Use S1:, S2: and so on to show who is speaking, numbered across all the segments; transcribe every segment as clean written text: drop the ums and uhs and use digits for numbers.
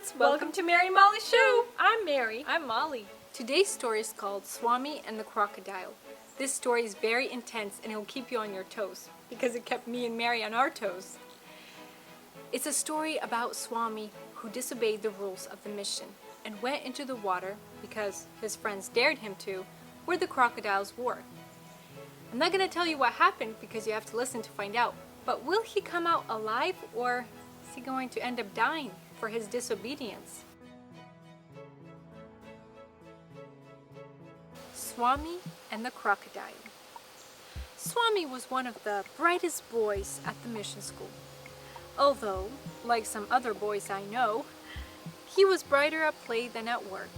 S1: friends! Welcome to Mary and Molly's show! I'm Mary.
S2: I'm Molly.
S1: Today's story is called Swami and the Crocodile. This story is very intense and it will keep you on your toes because it kept me and Mary on our toes. It's a story about Swami who disobeyed the rules of the mission and went into the water because his friends dared him to, where the crocodiles were. I'm not going to tell you what happened because you have to listen to find out, but will he come out alive or is he going to end up dying for his disobedience? Swami and the Crocodile. Swami was one of the brightest boys at the mission school. Although, like some other boys I know, he was brighter at play than at work.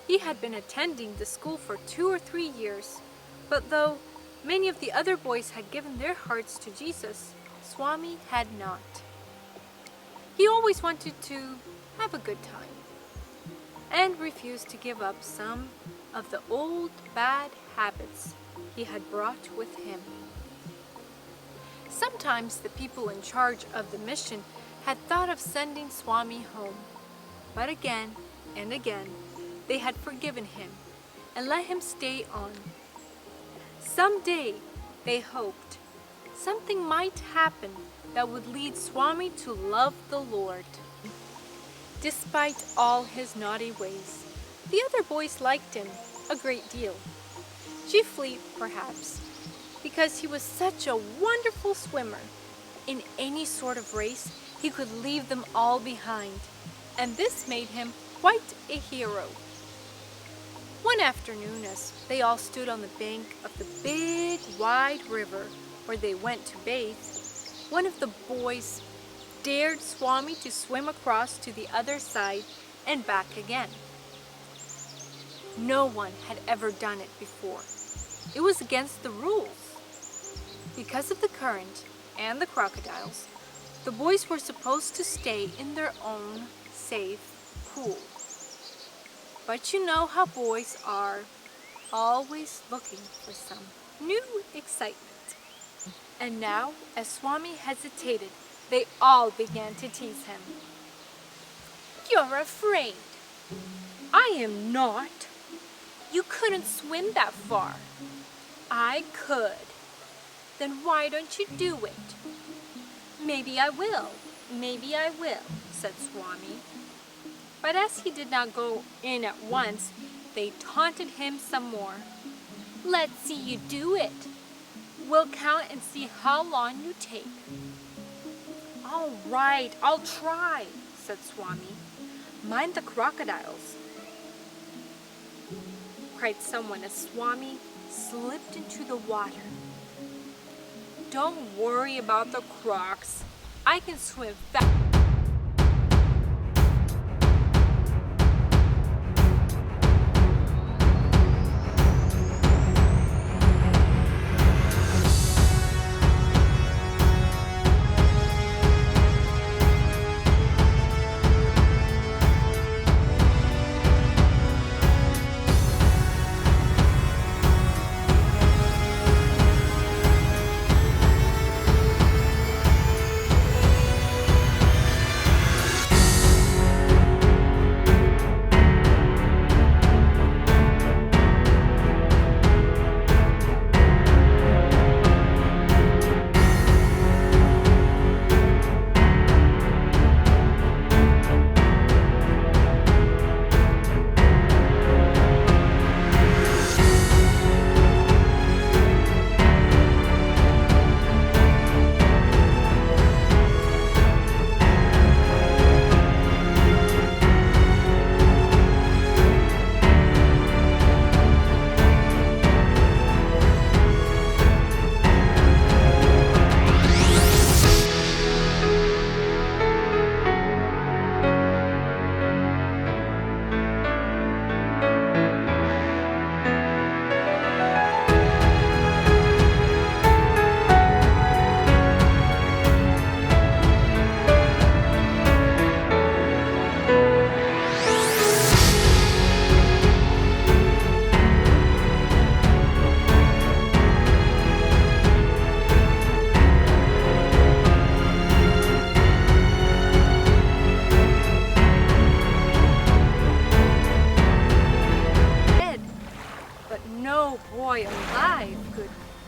S1: He had been attending the school for 2 or 3 years, but though many of the other boys had given their hearts to Jesus, Swami had not. He always wanted to have a good time and refused to give up some of the old bad habits he had brought with him. Sometimes the people in charge of the mission had thought of sending Swami home, but again and again they had forgiven him and let him stay on. Someday, they hoped, something might happen that would lead Swami to love the Lord. Despite all his naughty ways, the other boys liked him a great deal. Chiefly, perhaps, because he was such a wonderful swimmer. In any sort of race, he could leave them all behind, and this made him quite a hero. One afternoon, as they all stood on the bank of the big, wide river where they went to bathe, one of the boys dared Swami to swim across to the other side and back again. No one had ever done it before. It was against the rules. Because of the current and the crocodiles, the boys were supposed to stay in their own safe pool. But you know how boys are, always looking for some new excitement. And now, as Swami hesitated, they all began to tease him. "You're afraid." "I am not." "You couldn't swim that far." "I could." "Then why don't you do it?" "Maybe I will, said Swami. But as he did not go in at once, they taunted him some more. "Let's see you do it. We'll count and see how long you take." "All right, I'll try," said Swami. "Mind the crocodiles," cried someone as Swami slipped into the water. "Don't worry about the crocs. I can swim fast."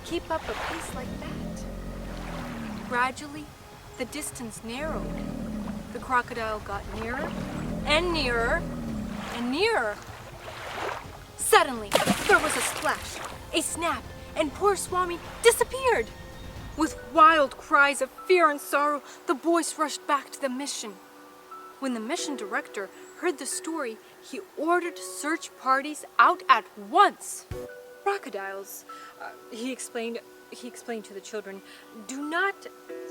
S1: keep up a pace like that? Gradually, the distance narrowed. The crocodile got nearer and nearer and nearer. Suddenly, there was a splash, a snap, and poor Swami disappeared. With wild cries of fear and sorrow, the boys rushed back to the mission. When the mission director heard the story, he ordered search parties out at once. Crocodiles, he explained to the children, do not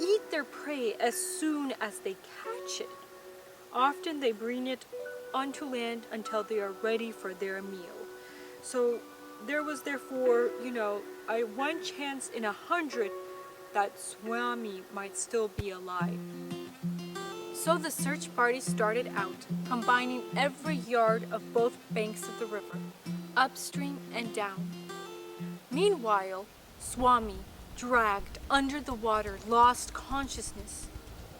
S1: eat their prey as soon as they catch it. Often they bring it onto land until they are ready for their meal. So there was therefore, a one chance in 100 that Swami might still be alive. So the search party started out, combining every yard of both banks of the river, upstream and down. Meanwhile, Swami, dragged under the water, lost consciousness.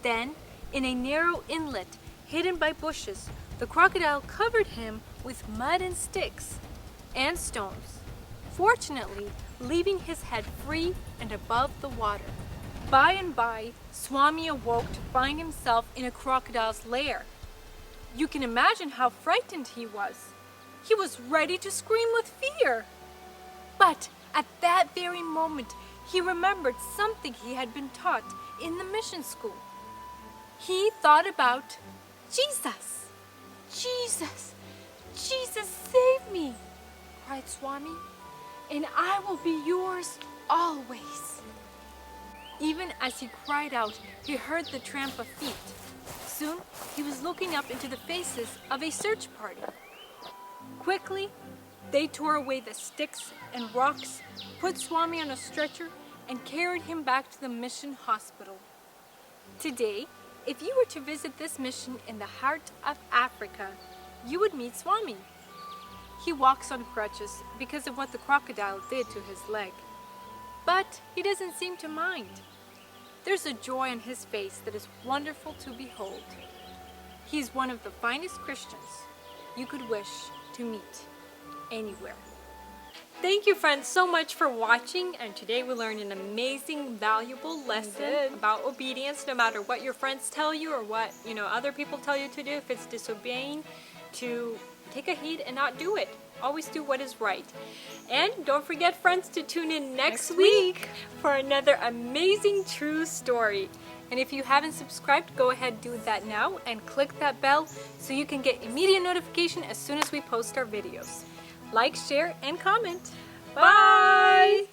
S1: Then, in a narrow inlet hidden by bushes, the crocodile covered him with mud and sticks and stones, fortunately leaving his head free and above the water. By and by, Swami awoke to find himself in a crocodile's lair. You can imagine how frightened he was. He was ready to scream with fear. But at that very moment, he remembered something he had been taught in the mission school. He thought about Jesus. Jesus, Jesus, save me, cried Swami, and I will be yours always. Even as he cried out, he heard the tramp of feet. Soon, he was looking up into the faces of a search party. Quickly, they tore away the sticks and rocks, put Swami on a stretcher, and carried him back to the mission hospital. Today, if you were to visit this mission in the heart of Africa, you would meet Swami. He walks on crutches because of what the crocodile did to his leg. But he doesn't seem to mind. There's a joy on his face that is wonderful to behold. He's one of the finest Christians you could wish to meet anywhere. Thank you, friends, so much for watching, and today we learned an amazing, valuable lesson about obedience, no matter what your friends tell you or what other people tell you to do. If it's disobeying, to take a heed and not do it. Always do what is right. And don't forget, friends, to tune in next week for another amazing true story. And if you haven't subscribed, go ahead and do that now and click that bell so you can get immediate notification as soon as we post our videos. Like, share, and comment. Bye!